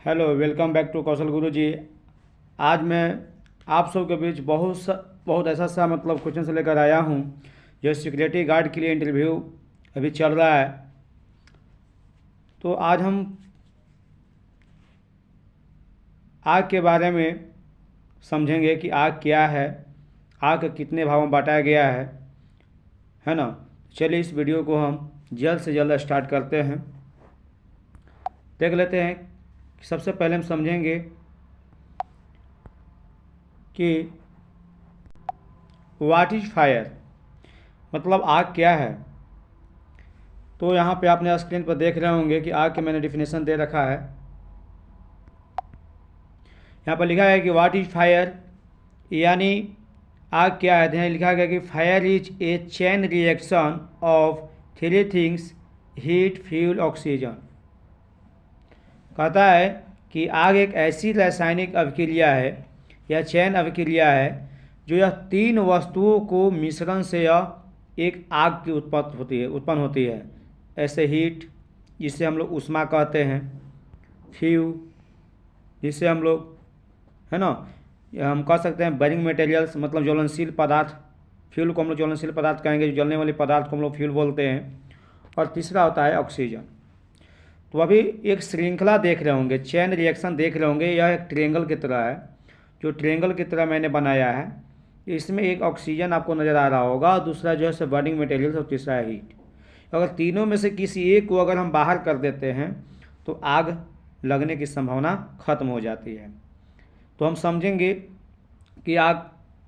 Hello, welcome back to कौशल गुरु जी। आज मैं आप सबके बीच बहुत ऐसा सा क्वेश्चन से लेकर आया हूँ जो सिक्योरिटी गार्ड के लिए इंटरव्यू अभी चल रहा है। तो आज हम आग के बारे में समझेंगे कि आग क्या है, आग कितने भागों में बांटा गया है ना। चलिए इस वीडियो को हम जल्द से जल्द स्टार्ट करते हैं। देख लेते हैं। सबसे पहले हम समझेंगे कि व्हाट इज फायर, मतलब आग क्या है। तो यहाँ पे आपने स्क्रीन पर देख रहे होंगे कि आग के मैंने डिफिनेशन दे रखा है। यहाँ पर लिखा है कि व्हाट इज फायर, यानी आग क्या है। यहाँ लिखा गया कि fire is a chain reaction of three things, heat, fuel, oxygen. कहता है कि आग एक ऐसी रासायनिक अभिक्रिया है या चैन अभिक्रिया है जो यह तीन वस्तुओं को मिश्रण से यह एक आग की उत्पन्न होती है। ऐसे हीट, जिसे हम लोग ऊष्मा कहते हैं, फ्यूल, जिसे हम लोग है ना हम कह सकते हैं बर्निंग मटेरियल्स, मतलब ज्वलनशील पदार्थ। फ्यूल को हम लोग ज्वलनशील पदार्थ कहेंगे, जो जलने वाले पदार्थ को हम लोग फ्यूल बोलते हैं। और तीसरा होता है ऑक्सीजन। तो अभी एक श्रृंखला देख रहे होंगे, चेन रिएक्शन देख रहे होंगे। यह एक ट्रायंगल की तरह है, जो ट्रायंगल की तरह मैंने बनाया है। इसमें एक ऑक्सीजन आपको नज़र आ रहा होगा, और दूसरा जो है बर्निंग मटेरियल्स, और तीसरा है हीट। अगर तीनों में से किसी एक को अगर हम बाहर कर देते हैं तो आग लगने की संभावना खत्म हो जाती है। तो हम समझेंगे कि आग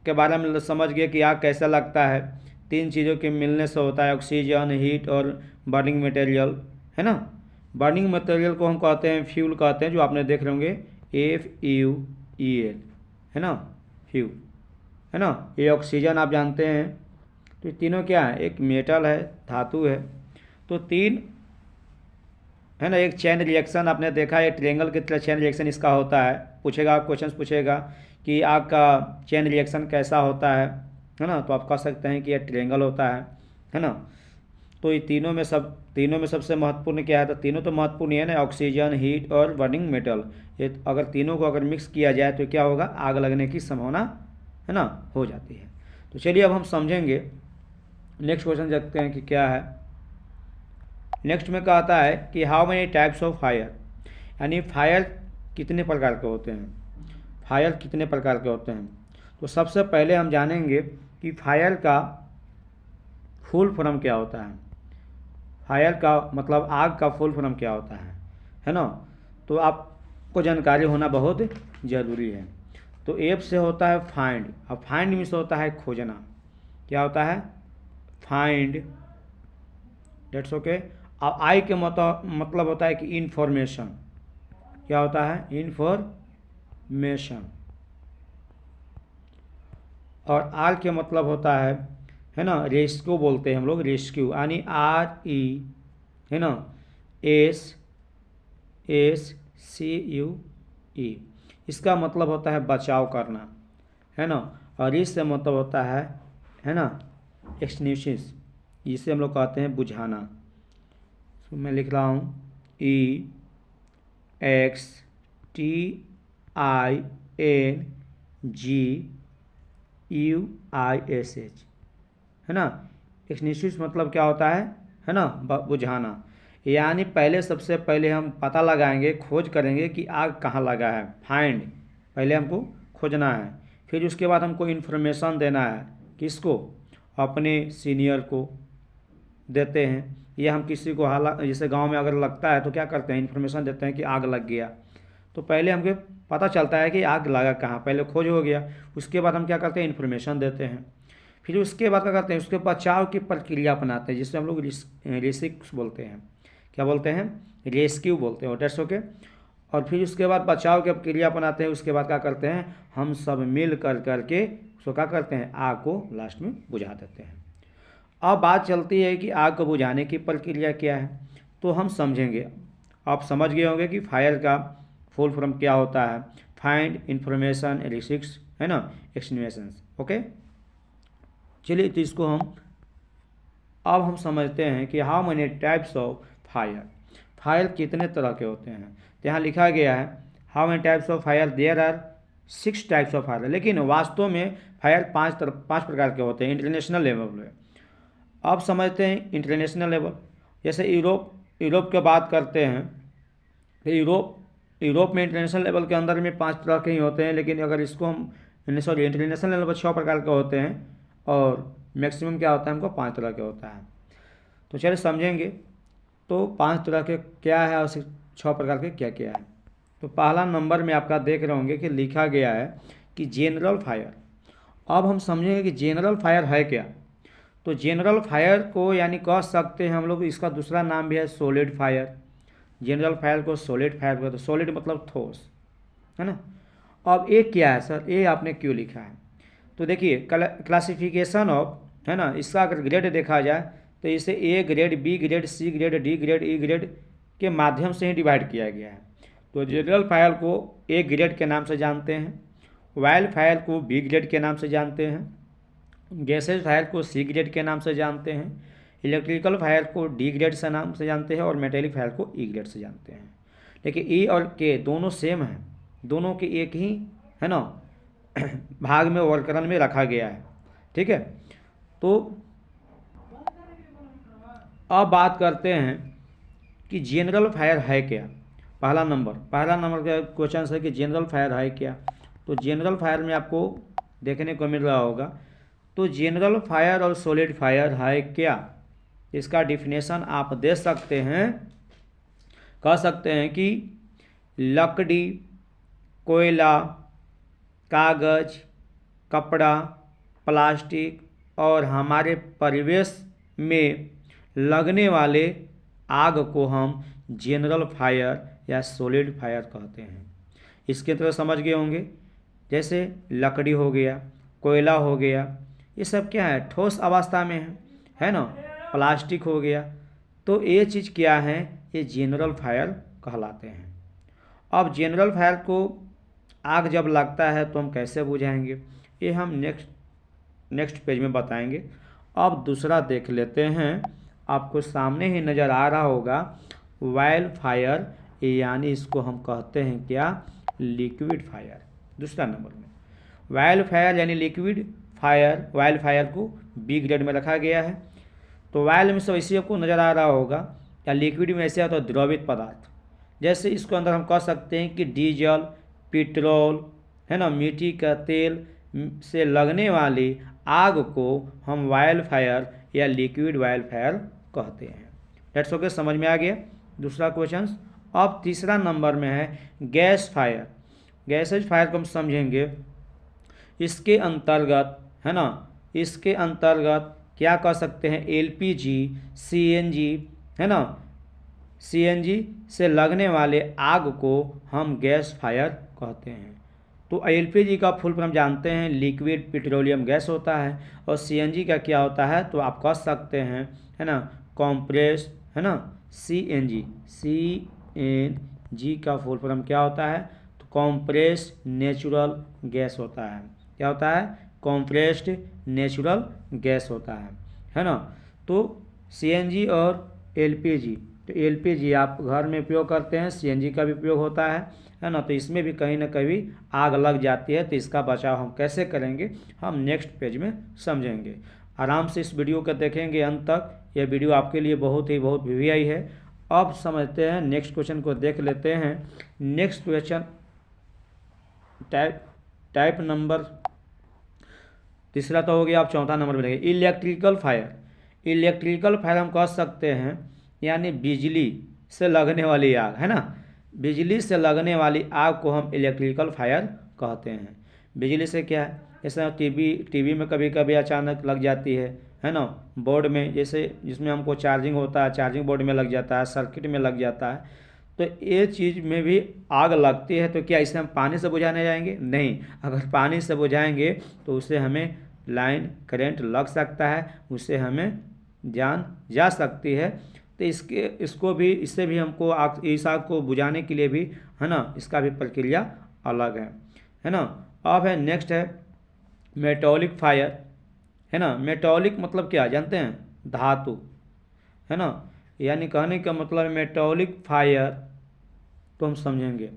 के बारे में, समझ गए कि आग कैसा लगता है। तीन चीज़ों के मिलने से होता है, ऑक्सीजन, हीट और बर्निंग मटेरियल, है ना। बर्निंग मटेरियल को हम कहते हैं फ्यूल कहते हैं, जो आपने देख रहे होंगे FUEL, है ना, फ्यूल, है ना। ये ऑक्सीजन आप जानते हैं। तो ये तीनों क्या है, एक मेटल है, धातु है। तो तीन है ना, एक चैन रिएक्शन आपने देखा है, ट्रायंगल की तरह चैन रिएक्शन इसका होता है। पूछेगा, क्वेश्चन पूछेगा कि आग का चैन रिएक्शन कैसा होता है ना। तो आप कह सकते हैं कि यह ट्रायंगल होता है ना। तो ये तीनों में सबसे महत्वपूर्ण क्या है, तो तीनों तो महत्वपूर्ण है ना, ऑक्सीजन, हीट और बर्निंग मेटल। ये अगर तीनों को अगर मिक्स किया जाए तो क्या होगा, आग लगने की संभावना है ना हो जाती है। तो चलिए अब हम समझेंगे। नेक्स्ट क्वेश्चन देखते हैं कि क्या है। नेक्स्ट में कहता है कि how many types of fire, यानी फायर कितने प्रकार के होते हैं, फायर कितने प्रकार के होते हैं। तो सबसे पहले हम जानेंगे कि फायर का फुल फॉर्म क्या होता है। फायर का मतलब आग का फुल फॉर्म क्या होता है ना। तो आपको जानकारी होना बहुत ज़रूरी है। तो एफ से होता है फाइंड, अब फाइंड में से होता है खोजना। क्या होता है, फाइंड, डेट्स ओके। अब आई के मतलब होता है कि इंफॉर्मेशन। क्या होता है, इंफॉर्मेशन। और आर के मतलब होता है ना, रेस्क्यू बोलते हैं हम लोग, रेस्क्यू, यानी RE, है ना, SSCUE। इसका मतलब होता है बचाव करना, है ना। और इससे मतलब होता है ना, एक्सटिंग्विश, जिसे हम लोग कहते हैं बुझाना। तो मैं लिख रहा हूँ EXTINGUISH, है ना। एक्सटिंग्विश मतलब क्या होता है ना, बुझाना। यानी सबसे पहले हम पता लगाएंगे, खोज करेंगे कि आग कहाँ लगा है। फाइंड, पहले हमको खोजना है। फिर उसके बाद हमको इन्फॉर्मेशन देना है, किसको, अपने सीनियर को देते हैं, या हम किसी को जैसे गांव में अगर लगता है तो क्या करते हैं, इन्फॉर्मेशन देते हैं कि आग लग गया। तो पहले हमको पता चलता है कि आग लगा कहाँ, पहले खोज हो गया। उसके बाद हम क्या करते हैं, इन्फॉर्मेशन देते हैं। फिर उसके बाद क्या करते हैं, उसके बचाव की प्रक्रिया अपनाते हैं, जिसे हम लोग रेस्क्यू बोलते हैं। क्या बोलते हैं, रेस्क्यू बोलते हैं, डेट्स ओके। और फिर उसके बाद बचाव की प्रक्रिया अपनाते हैं। उसके बाद क्या करते हैं, हम सब मिल करके उसको क्या करते हैं, आग को लास्ट में बुझा देते हैं। अब बात चलती है कि आग को बुझाने की प्रक्रिया क्या है। तो हम समझेंगे। आप समझ गए होंगे कि फायर का फुल फॉर्म क्या होता है, फाइंड, इंफॉर्मेशन, रेस्क्यू, है ना, एक्सटिंग्विशन, ओके। चलिए तो इसको अब हम समझते हैं कि how many types of fire, fire कितने तरह के होते हैं। तो यहाँ लिखा गया है how many types of fire, there are 6 types of fire, लेकिन वास्तव में फायर पाँच प्रकार के होते हैं इंटरनेशनल लेवल पे। अब समझते हैं इंटरनेशनल लेवल। जैसे यूरोप की बात करते हैं तो यूरोप में इंटरनेशनल लेवल के अंदर में 5 तरह के ही होते हैं, लेकिन अगर इसको हम सॉरी इंटरनेशनल लेवल पर 6 प्रकार के होते हैं और मैक्सिमम क्या होता है हमको 5 तरह के होता है। तो चलिए समझेंगे तो 5 तरह के क्या है और 6 प्रकार के क्या क्या है। तो पहला नंबर में आपका देख रहे होंगे कि लिखा गया है कि जनरल फायर। अब हम समझेंगे कि जनरल फायर है क्या। तो जनरल फायर को यानी कह सकते हैं हम लोग, इसका दूसरा नाम भी है सॉलिड फायर। जनरल फायर को सॉलिड फायर कहते हैं। सॉलिड मतलब ठोस, है ना। अब ये क्या है सर, ये आपने क्यों लिखा है। तो देखिए क्लासिफिकेशन ऑफ, है ना, इसका अगर ग्रेड देखा जाए तो इसे A grade, B grade, C grade, D grade, E grade के माध्यम से ही डिवाइड किया गया है। तो जनरल फायर को ए ग्रेड के नाम से जानते हैं, वाइल्ड फायर को बी ग्रेड के नाम से जानते हैं, गैसेज फायर को सी ग्रेड के नाम से जानते हैं, इलेक्ट्रिकल फायर को डी ग्रेड से नाम से जानते हैं और मेटेलिक फायर को ई ग्रेड से जानते हैं। लेकिन ई और के दोनों सेम हैं, दोनों के एक ही, है ना, भाग में वर्गीकरण में रखा गया है। ठीक है। तो अब बात करते हैं कि जनरल फायर है क्या। पहला नंबर का क्वेश्चन है कि जनरल फायर है क्या। तो जनरल फायर में आपको देखने को मिल रहा होगा, तो जनरल फायर और सॉलिड फायर है क्या, इसका डिफिनेशन आप दे सकते हैं। कह सकते हैं कि लकड़ी, कोयला, कागज, कपड़ा, प्लास्टिक और हमारे परिवेश में लगने वाले आग को हम जनरल फायर या सॉलिड फायर कहते हैं। इसके तरह समझ गए होंगे। जैसे लकड़ी हो गया, कोयला हो गया, ये सब क्या है, ठोस अवस्था में है ना। प्लास्टिक हो गया, तो ये चीज़ क्या है, ये जनरल फायर कहलाते हैं। अब जनरल फायर को आग जब लगता है तो हम कैसे बुझाएंगे, ये हम नेक्स्ट पेज में बताएंगे। अब दूसरा देख लेते हैं। आपको सामने ही नज़र आ रहा होगा वाइल्ड फायर, यानी इसको हम कहते हैं क्या, लिक्विड फायर। दूसरा नंबर में वाइल्ड फायर यानी लिक्विड फायर, वाइल्ड फायर को बी ग्रेड में रखा गया है। तो वाइल्ड में सब ऐसे आपको नज़र आ रहा होगा, या लिक्विड में ऐसे आता है द्रवित पदार्थ। जैसे इसको अंदर हम कह सकते हैं कि डीजल, पेट्रोल, है ना, मिट्टी का तेल से लगने वाली आग को हम वाइल्ड फायर या लिक्विड वाइल्ड फायर कहते हैं। डेट्स ओके, समझ में आ गया दूसरा क्वेश्चन। अब तीसरा नंबर में है गैस फायर। गैसेज फायर को हम समझेंगे। इसके अंतर्गत, है ना, इसके अंतर्गत क्या कह सकते हैं, एलपीजी, सीएनजी, है ना, सीएनजी से लगने वाले आग को हम गैस फायर कहते हैं। तो एलपीजी का फुल फॉर्म जानते हैं, लिक्विड पेट्रोलियम गैस होता है। और सीएनजी का क्या होता है, तो आप कह सकते हैं, है ना, कॉम्प्रेस, है ना, सीएनजी का फुल फॉर्म क्या होता है, तो कॉम्प्रेस नेचुरल गैस होता है। क्या होता है, कॉम्प्रेस्ड नेचुरल गैस होता है ना। तो सीएनजी और एलपीजी, तो एलपीजी आप घर में उपयोग करते हैं, सीएनजी का भी उपयोग होता है ना। तो इसमें भी कहीं ना कहीं आग लग जाती है, तो इसका बचाव हम कैसे करेंगे, हम नेक्स्ट पेज में समझेंगे। आराम से इस वीडियो को देखेंगे अंत तक, यह वीडियो आपके लिए बहुत वीवीआई है। अब समझते हैं, नेक्स्ट क्वेश्चन को देख लेते हैं। नेक्स्ट क्वेश्चन टाइप नंबर तीसरा तो हो गया। आप चौथा नंबर मिलेगा इलेक्ट्रिकल फायर। इलेक्ट्रिकल फायर हम कह सकते हैं यानी बिजली से लगने वाली आग, है ना। बिजली से लगने वाली आग को हम इलेक्ट्रिकल फायर कहते हैं। बिजली से क्या है, जैसे टीवी में कभी कभी अचानक लग जाती है ना, बोर्ड में, जैसे जिसमें हमको चार्जिंग होता है, चार्जिंग बोर्ड में लग जाता है, सर्किट में लग जाता है, तो ये चीज़ में भी आग लगती है। तो क्या इसे हम पानी से बुझाने जाएंगे, नहीं। अगर पानी से बुझाएंगे तो उससे हमें लाइन करंट लग सकता है, उससे हमें जान जा सकती है। तो इससे भी हमको इस आग को बुझाने के लिए भी, है ना, इसका भी प्रक्रिया अलग है ना। अब है नेक्स्ट है मेटॉलिक फायर, है ना। मेटॉलिक मतलब क्या जानते हैं, धातु, है ना। यानी कहने का मतलब मेटॉलिक फायर तो हम समझेंगे।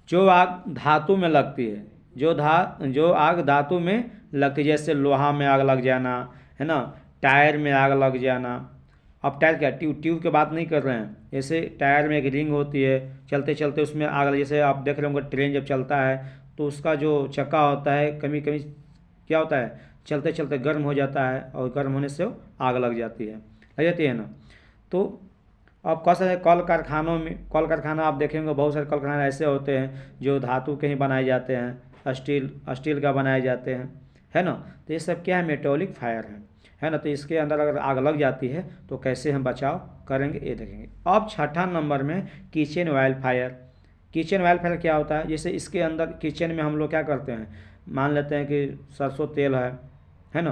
जो आग धातु में लगती है, जो आग धातु में लगती है, जैसे लोहा में आग लग जाना, है ना, टायर में आग लग जाना। अब टायर क्या, ट्यूब ट्यूब की बात नहीं कर रहे हैं, जैसे टायर में एक रिंग होती है, चलते चलते उसमें आग लग, जैसे आप देख रहे होंगे ट्रेन जब चलता है तो उसका जो चक्का होता है कभी कभी क्या होता है, चलते चलते गर्म हो जाता है और गर्म होने से वो आग लग जाती है ना। तो अब कौन सा कल कारखानों में, कल कारखाना आप देखेंगे बहुत सारे कल कारखाना ऐसे होते हैं जो धातु के ही बनाए जाते हैं, स्टील का बनाए जाते हैं, है ना। तो ये सब क्या है, मेटॉलिक फायर है ना। तो इसके अंदर अगर आग लग जाती है तो कैसे हम बचाव करेंगे ये देखेंगे। अब छठा नंबर में kitchen oil fire. Kitchen oil fire क्या होता है, जैसे इसके अंदर किचन में हम लोग क्या करते हैं, मान लेते हैं कि सरसों तेल है ना,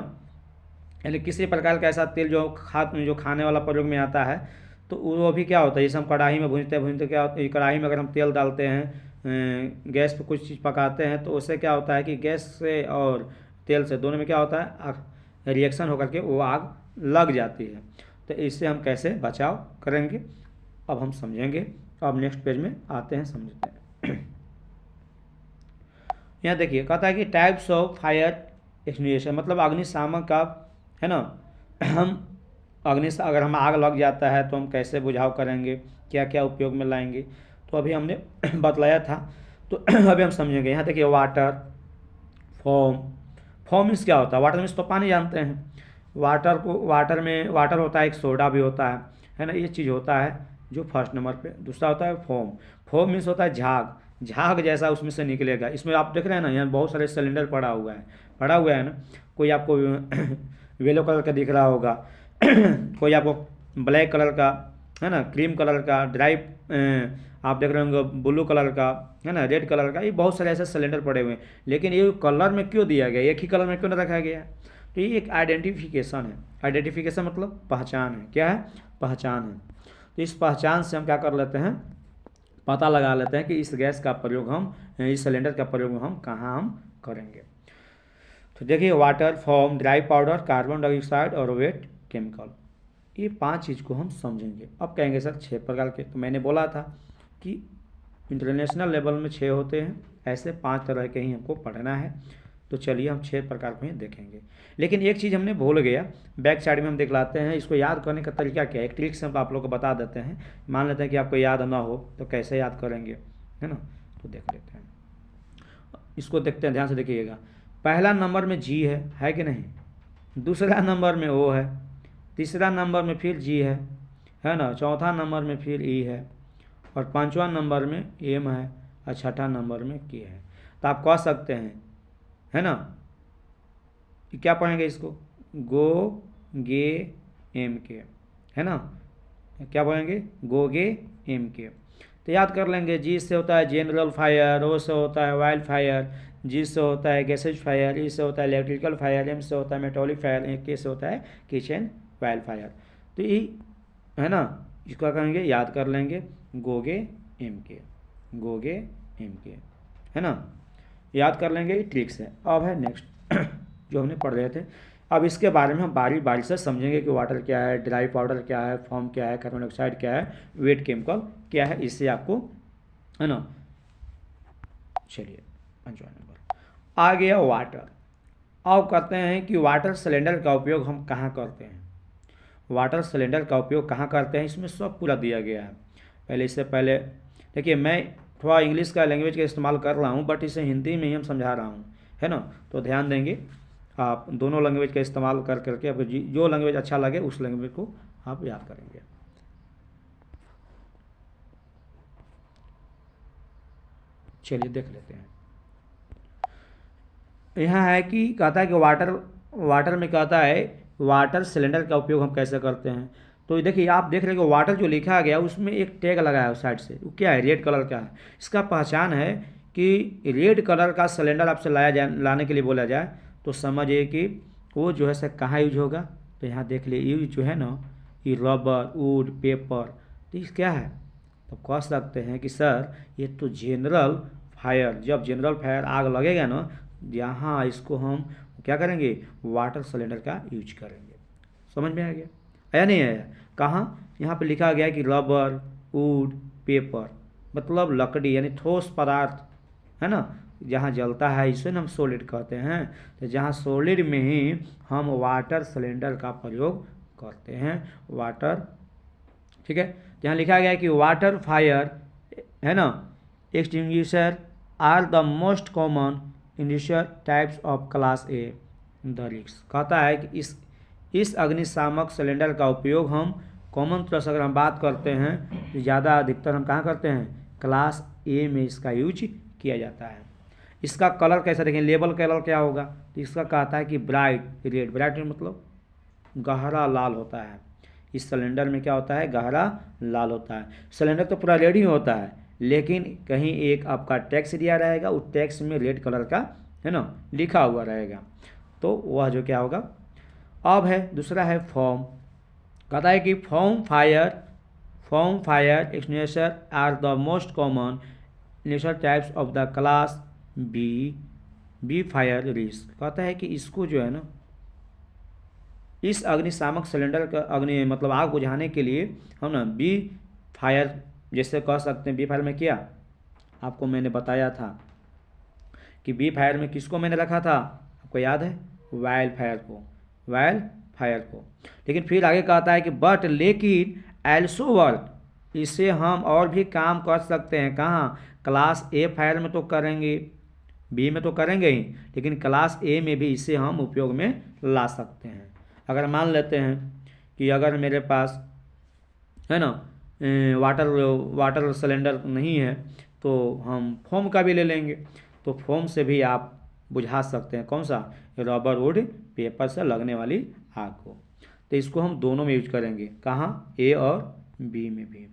यानी किसी प्रकार का ऐसा तेल जो खाने वाला प्रयोग में आता है, तो वो भी क्या होता है, जैसे हम कढ़ाई में भूनते भूनते क्या होता है, कढ़ाई में अगर हम तेल डालते हैं, गैस पे कुछ चीज़ पकाते हैं, तो उससे क्या होता है कि गैस से और तेल से दोनों में क्या होता है, रिएक्शन होकर के वो आग लग जाती है। तो इससे हम कैसे बचाव करेंगे अब हम समझेंगे। अब नेक्स्ट पेज में आते हैं, समझते हैं। यहाँ देखिए कहता है कि टाइप्स ऑफ फायर एक्सटिंग्विशर, मतलब अग्निशामक का, है ना। हम अगर हम आग लग जाता है तो हम कैसे बुझाव करेंगे, क्या क्या उपयोग में लाएंगे, तो अभी हमने बतलाया था। तो अभी हम समझेंगे। यहाँ देखिए वाटर, फोम। फोम मीन्स क्या होता है, वाटर मीन्स तो पानी जानते हैं। वाटर होता है, एक सोडा भी होता है ना। ये चीज़ होता है जो फर्स्ट नंबर पे। दूसरा होता है फोम। फोम मीन्स होता है झाग जैसा उसमें से निकलेगा। इसमें आप देख रहे हैं ना, यहाँ बहुत सारे सिलेंडर पड़ा हुआ है ना। कोई आपको येलो कलर का दिख रहा होगा, कोई आपको ब्लैक कलर का, है ना, क्रीम कलर का, आप देख रहे होंगे ब्लू कलर का, है ना, रेड कलर का। ये बहुत सारे ऐसे सिलेंडर पड़े हुए हैं, लेकिन ये कलर में क्यों दिया गया, एक ही कलर में क्यों ना रखा गया है। तो ये एक आइडेंटिफिकेशन है। आइडेंटिफिकेशन मतलब पहचान है। क्या है, पहचान है। तो इस पहचान से हम क्या कर लेते हैं, पता लगा लेते हैं कि इस गैस का प्रयोग हम, इस सिलेंडर का प्रयोग हम कहाँ हम करेंगे। तो देखिए water, form, dry powder, carbon dioxide और वेट केमिकल, ये 5 चीज़ को हम समझेंगे। अब कहेंगे सर 6 प्रकार के, तो मैंने बोला था कि इंटरनेशनल लेवल में 6 होते हैं, ऐसे 5 तरह के ही हमको पढ़ना है। तो चलिए हम 6 प्रकार को ही देखेंगे। लेकिन एक चीज़ हमने भूल गया, बैक साइड में हम दिखलाते हैं। इसको याद करने का तरीका क्या है, एक ट्रिक से हम आप लोग को बता देते हैं। मान लेते हैं कि आपको याद ना हो तो कैसे याद करेंगे, है ना। तो देख लेते हैं, इसको देखते हैं, ध्यान से देखिएगा। पहला नंबर में जी है कि नहीं। दूसरा नंबर में ओ है, तीसरा नंबर में फिर जी है ना। चौथा नंबर में फिर ई है, और पांचवा नंबर में एम है, और छठा नंबर में के है। तो आप कह सकते हैं, है ना, कि क्या पढ़ेंगे इसको, गो गे एम के, है ना। क्या पढ़ेंगे, गो गे एम के। तो याद कर लेंगे, जी से होता है जनरल फायर, ओ से होता है वाइल्ड फायर, जी से होता है गैसेज फायर, ई से होता है इलेक्ट्रिकल फायर, एम से होता है मेटॉलिक फायर, के से होता है किचन वाइल्ड फायर। तो ये है ना, इसको कहेंगे, याद कर लेंगे, गोगे एम के, गोगे एम के, है ना, याद कर लेंगे। ट्रिक्स है। अब है नेक्स्ट जो हमने पढ़ रहे थे, अब इसके बारे में हम बारी बारी से समझेंगे कि वाटर क्या है, ड्राई पाउडर क्या है, फॉर्म क्या है, कार्बन डाइऑक्साइड क्या है, वेट केमिकल क्या है, इससे आपको, है ना। चलिए 5वां नंबर आ गया वाटर। अब कहते हैं कि वाटर सिलेंडर का उपयोग हम कहाँ करते हैं, वाटर सिलेंडर का उपयोग कहाँ करते हैं, इसमें सब पूरा दिया गया है। इससे पहले देखिए, मैं थोड़ा इंग्लिश का लैंग्वेज का इस्तेमाल कर रहा हूँ, बट इसे हिंदी में ही हम समझा रहा हूँ, है ना। तो ध्यान देंगे, आप दोनों लैंग्वेज का इस्तेमाल कर करके आपको जो लैंग्वेज अच्छा लगे उस लैंग्वेज को आप याद करेंगे। चलिए देख लेते हैं। यहाँ है कि कहता है कि वाटर में कहता है वाटर सिलेंडर का उपयोग हम कैसे करते हैं। तो देखिए, आप देख रहे हैं कि वाटर जो लिखा गया उसमें एक टैग लगा है उस साइड से, वो क्या है, रेड कलर का है। इसका पहचान है कि रेड कलर का सिलेंडर आपसे लाने के लिए बोला जाए तो समझिए कि वो जो है सर कहाँ यूज होगा। तो यहाँ देख लिए, यूज जो है ना, ये रबर, वुड, पेपर, तो ये क्या है। तो कह सकते हैं कि सर ये तो जनरल फायर, जब जनरल फायर आग लगेगा ना, यहाँ इसको हम क्या करेंगे, वाटर सिलेंडर का यूज करेंगे। समझ में आ गया, आया नहीं आया, कहाँ, यहाँ पे लिखा गया है कि रबर, वुड, पेपर, मतलब लकड़ी यानी ठोस पदार्थ, है ना, जहाँ जलता है इसे हम सॉलिड कहते हैं। तो जहाँ सॉलिड में ही हम वाटर सिलेंडर का प्रयोग करते हैं, वाटर, ठीक है। जहाँ लिखा गया है कि वाटर फायर, है ना, extinguisher are the most common industrial types of class A the risks. कहता है कि इस अग्निशामक सिलेंडर का उपयोग हम कॉमन तरह से अगर हम बात करते हैं तो ज़्यादा अधिकतर हम कहाँ करते हैं, क्लास ए में इसका यूज किया जाता है। इसका कलर कैसा देखें, लेबल कलर क्या होगा, तो इसका कहता है कि ब्राइट रेड, ब्राइट मतलब गहरा लाल होता है। इस सिलेंडर में क्या होता है, गहरा लाल होता है। सिलेंडर तो पूरा रेड ही होता है, लेकिन कहीं एक आपका टैक्स दिया रहेगा, उस टैक्स में रेड कलर का, है ना, लिखा हुआ रहेगा, तो वह जो क्या होगा। अब है दूसरा है फॉर्म। कहता है कि foam fire extinguisher are the most common nature types of the class B fire risk. कहता है कि इसको जो है ना, इस अग्निशामक सिलेंडर का अग्नि मतलब आग बुझाने के लिए हम ना बी फायर जैसे कह सकते हैं। बी फायर में क्या आपको मैंने बताया था कि बी फायर में किसको मैंने रखा था, आपको याद है, वाइल्ड फायर को। लेकिन फिर आगे कहता है कि बट लेकिन एल्सो वर्क, इससे हम और भी काम कर सकते हैं। कहाँ, क्लास ए फायर में तो करेंगे, बी में तो करेंगे ही, लेकिन क्लास ए में भी इसे हम उपयोग में ला सकते हैं। अगर मान लेते हैं कि अगर मेरे पास, है ना, वाटर सिलेंडर नहीं है तो हम फोम का भी ले लेंगे, तो फोम से भी आप बुझा सकते हैं। कौन सा, रबर वुड पेपर से लगने वाली आग को। तो इसको हम दोनों में यूज करेंगे, कहाँ, ए और बी में भी,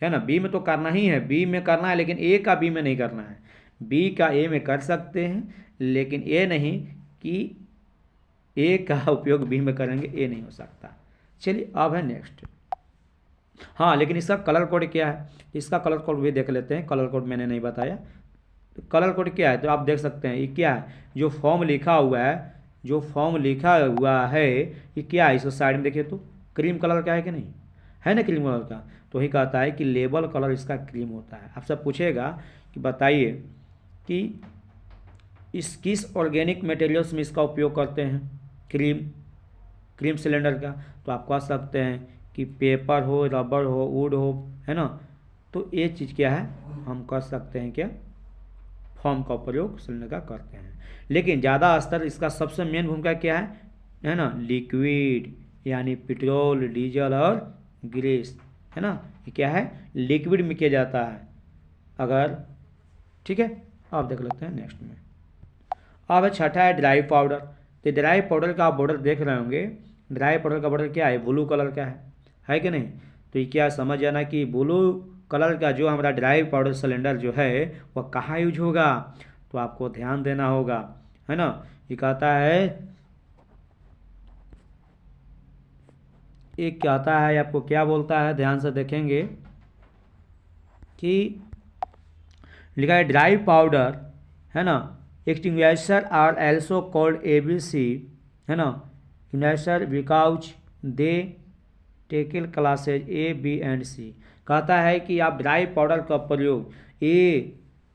है ना। बी में तो करना ही है, बी में करना है, लेकिन ए का बी में नहीं करना है। बी का ए में कर सकते हैं, लेकिन ए नहीं कि ए का उपयोग बी में करेंगे, ए नहीं हो सकता। चलिए अब है नेक्स्ट। हाँ, लेकिन इसका कलर कोड क्या है, इसका कलर कोड भी देख लेते हैं। कलर कोड मैंने नहीं बताया, तो कलर कोड क्या है, तो आप देख सकते हैं ये क्या है, जो फॉर्म लिखा हुआ है, ये क्या है, इसको साइड में देखिए तो क्रीम कलर का है कि नहीं, है ना, क्रीम कलर का। तो ही कहता है कि लेबल कलर इसका क्रीम होता है। आपसे पूछेगा कि बताइए कि इस किस ऑर्गेनिक मटेरियल्स में इसका उपयोग करते हैं, क्रीम सिलेंडर का, तो आप कह सकते हैं कि पेपर हो, रबर हो, वुड हो, है ना। तो ये चीज़ क्या है, हम कर सकते हैं क्या, फॉर्म का प्रयोग सिलेंडर का करते हैं। लेकिन ज़्यादा स्तर इसका सबसे मेन भूमिका क्या है ना, लिक्विड यानी पेट्रोल, डीजल और ग्रीस, है ना, ये क्या है, लिक्विड में किया जाता है अगर, ठीक है। अब देख लेते हैं नेक्स्ट में। अब छठा है ड्राई पाउडर। तो ड्राई पाउडर का आप बॉर्डर देख रहे होंगे, ड्राई पाउडर का बॉर्डर क्या है, ब्लू कलर का है कि नहीं। तो ये क्या समझ जाना कि ब्लू कलर का जो हमारा ड्राई पाउडर सिलेंडर जो है वह कहाँ यूज होगा, तो आपको ध्यान देना होगा, है ना। ये कहता है, ये कहता है आपको क्या बोलता है, ध्यान से देखेंगे कि लिखा है ड्राई पाउडर, है ना, extinguisher are also called ABC, है ना, extinguisher because they tackle classes A, B, and C। कहता है कि आप ड्राई पाउडर का प्रयोग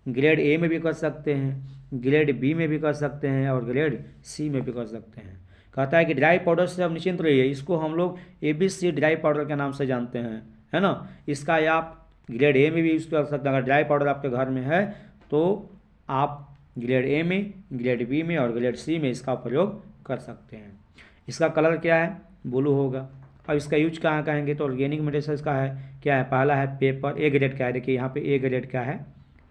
ग्रेड ए में भी कर सकते हैं, ग्रेड बी में भी कर सकते हैं और ग्रेड सी में भी कर सकते हैं। कहता है कि ड्राई पाउडर से आप निश्चिंत रहिए, इसको हम लोग ABC ड्राई पाउडर के नाम से जानते हैं, है ना। इसका आप ग्रेड ए में भी यूज़ कर सकते हैं। अगर ड्राई पाउडर आपके घर में है तो आप ग्रेड ए में, ग्रेड बी में और ग्रेड सी में इसका प्रयोग कर सकते हैं। इसका कलर क्या है, ब्लू होगा। अब इसका यूज कहाँ कहेंगे, तो ऑर्गेनिक मटेरियल का है क्या है, पहला है पेपर, ए ग्रेड का है, देखिए यहाँ पे ए ग्रेड का है,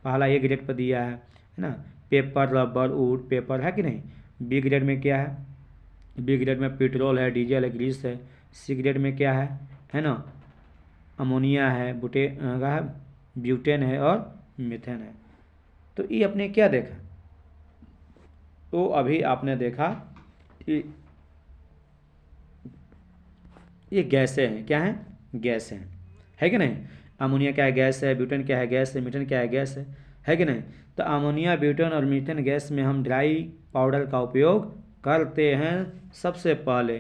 पहला ए ग्रेड पर दिया है ना, पेपर, रबर, वुड, पेपर, है कि नहीं। बी ग्रेड में क्या है, बी ग्रेड में पेट्रोल है, डीजल है, ग्रीस है। सी ग्रेड में क्या है ना, अमोनिया है, ब्यूटेन है और मीथेन है। तो ये आपने क्या देखा, तो अभी आपने देखा कि ये गैसें हैं, क्या हैं, गैस हैं, है कि नहीं। अमोनिया क्या है, गैस है, ब्यूटेन क्या है, गैस है, मीथेन क्या है, गैस है कि नहीं। तो अमोनिया, ब्यूटेन और मीथेन गैस में हम ड्राई पाउडर का उपयोग करते हैं सबसे पहले,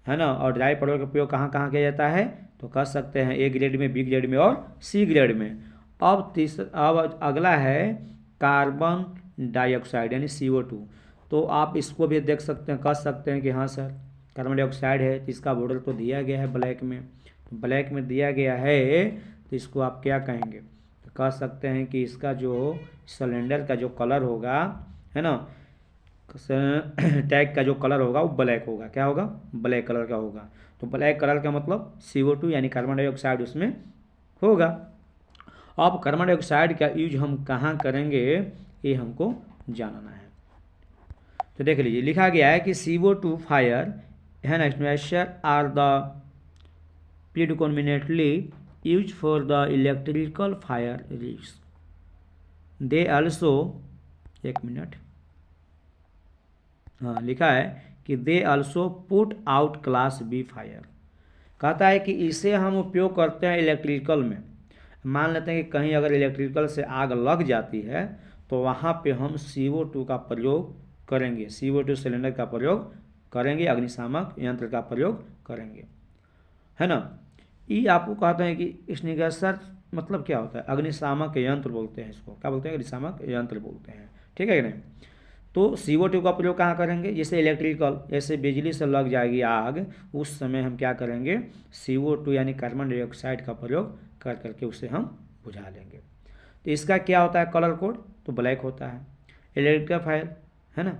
है ना। और ड्राई पाउडर का उपयोग कहाँ कहाँ किया जाता है, तो कर सकते हैं ए ग्रेड में, बी ग्रेड में और सी ग्रेड में। अब अगला है कार्बन डाइऑक्साइड यानी CO2। तो आप इसको भी देख सकते हैं, कह सकते हैं कि हाँ सर कार्बन डाइऑक्साइड है, तो इसका बॉर्डर तो दिया गया है ब्लैक में, तो ब्लैक में दिया गया है, तो इसको आप क्या कहेंगे, तो कह सकते हैं कि इसका जो सिलेंडर का जो कलर होगा, है ना, टैग का जो कलर होगा वो ब्लैक होगा। क्या होगा? ब्लैक कलर का होगा। तो ब्लैक कलर का मतलब CO2 यानी कार्बन डाइऑक्साइड उसमें होगा। अब कार्बन डाइऑक्साइड का यूज हम कहाँ करेंगे ये हमको जानना है। तो देख लीजिए, लिखा गया है कि CO2 fire and extinguisher are the predominantly used for the electrical fire risk. They also, एक मिनट, हाँ लिखा है कि they also put out class B fire. कहता है कि इसे हम उपयोग करते हैं इलेक्ट्रिकल में। मान लेते हैं कि कहीं अगर इलेक्ट्रिकल से आग लग जाती है तो वहाँ पे हम CO2 का प्रयोग करेंगे, CO2 सिलेंडर का प्रयोग करेंगे, अग्निशामक यंत्र का प्रयोग करेंगे, है ना। ये आपको कहते हैं कि एक्सटिंग्विशर मतलब क्या होता है? अग्निशामक यंत्र बोलते हैं इसको। क्या बोलते हैं? अग्निशामक यंत्र बोलते हैं, ठीक है कि नहीं। तो CO2 का प्रयोग कहाँ करेंगे? जैसे इलेक्ट्रिकल, जैसे बिजली से लग जाएगी आग, उस समय हम क्या करेंगे? CO2 यानी कार्बन डाइऑक्साइड का प्रयोग कर करके उसे हम बुझा लेंगे। तो इसका क्या होता है कलर कोड? तो ब्लैक होता है। इलेक्ट्रिकल फायर, है ना।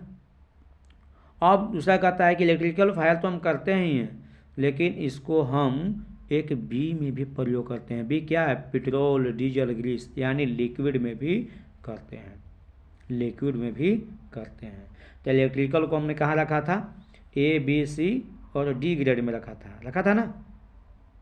अब दूसरा कहता है कि इलेक्ट्रिकल फायर तो हम करते ही हैं, लेकिन इसको हम एक बी में भी प्रयोग करते हैं। बी क्या है? पेट्रोल, डीजल, ग्रीस यानी लिक्विड में भी करते हैं, लिक्विड में भी करते हैं। तो इलेक्ट्रिकल को हमने कहाँ रखा था? A, B, C और D ग्रेड में रखा था ना,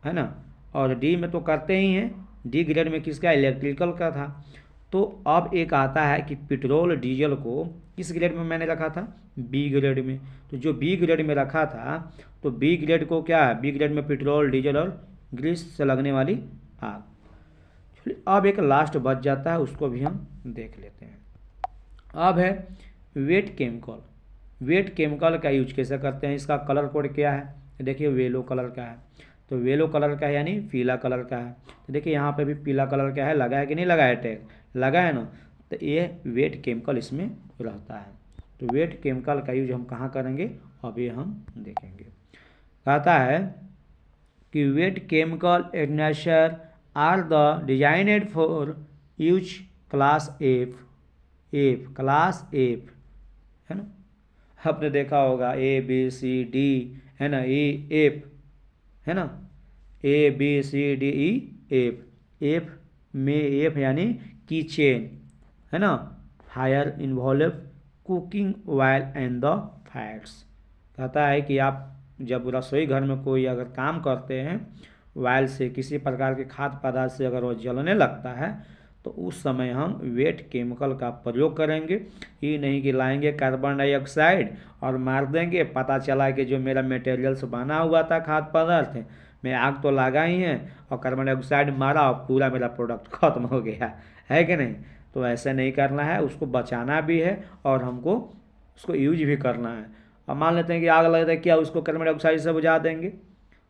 है ना। और D में तो करते ही हैं, D ग्रेड में किसका? इलेक्ट्रिकल का था। तो अब एक आता है कि पेट्रोल डीजल को किस ग्रेड में मैंने रखा था? B ग्रेड में। तो जो B ग्रेड में रखा था, तो B ग्रेड को क्या है? B ग्रेड में पेट्रोल, डीजल और ग्रीस से लगने वाली आग। अब एक लास्ट बच जाता है, उसको भी हम देख लेते हैं। अब है वेट केमिकल। वेट केमिकल का यूज कैसे करते हैं? इसका कलर कोड क्या है? देखिए येलो कलर का है। तो येलो कलर का है यानी पीला कलर का है। तो देखिए यहाँ पे भी पीला कलर का है, लगा है कि नहीं लगा है टैग? लगा है ना। तो ये वेट केमिकल इसमें रहता है। तो वेट केमिकल का यूज हम कहाँ करेंगे अभी हम देखेंगे। कहता है कि wet chemical ignition are the designed for use class F, class F, है ना। आपने देखा होगा A, B, C, D, है ना, F, है ना, A, B, C, D, E, F में F यानी किचन, है ना, fire involve cooking oil and the fats. कहता है कि आप जब रसोई घर में कोई अगर काम करते हैं, ऑयल से, किसी प्रकार के खाद्य पदार्थ से अगर वो जलने लगता है, तो उस समय हम वेट केमिकल का प्रयोग करेंगे। ये नहीं कि लाएंगे कार्बन डाइऑक्साइड और मार देंगे, पता चला कि जो मेरा मटेरियल से बना हुआ था खाद्य पदार्थ में आग तो लगा ही है और कार्बन डाइऑक्साइड मारा और पूरा मेरा प्रोडक्ट खत्म हो गया, है कि नहीं। तो ऐसे नहीं करना है, उसको बचाना भी है और हमको उसको यूज भी करना है। अब मान लेते हैं कि आग लगता है, क्या उसको कार्बन डाइऑक्साइड से बुझा देंगे?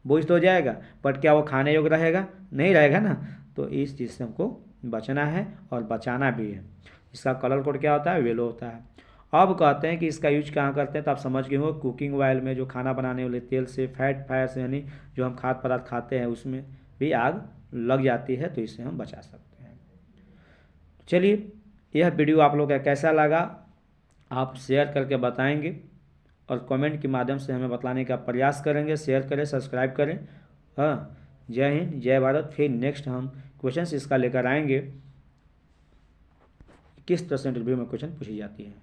बुझ तो जाएगा, बट क्या वो खाने योग्य रहेगा? नहीं रहेगा ना। तो इस चीज़ से हमको बचना है और बचाना भी है। इसका कलर कोड क्या होता है? येलो होता है। अब कहते हैं कि इसका यूज कहाँ करते हैं, तो आप समझ गए हो, कुकिंग ऑयल में, जो खाना बनाने वाले तेल से, फैट फायर से, यानी जो हम खाद्य पदार्थ खाते हैं उसमें भी आग लग जाती है, तो इससे हम बचा सकते हैं। चलिए, यह वीडियो आप लोग का कैसा लगा आप शेयर करके बताएंगे और कमेंट के माध्यम से हमें बतलाने का प्रयास करेंगे। शेयर करें, सब्सक्राइब करें। हाँ, जय हिंद, जय भारत। फिर नेक्स्ट हम क्वेश्चन इसका लेकर आएंगे, किस तरह से इंटरव्यू में क्वेश्चन पूछी जाती है।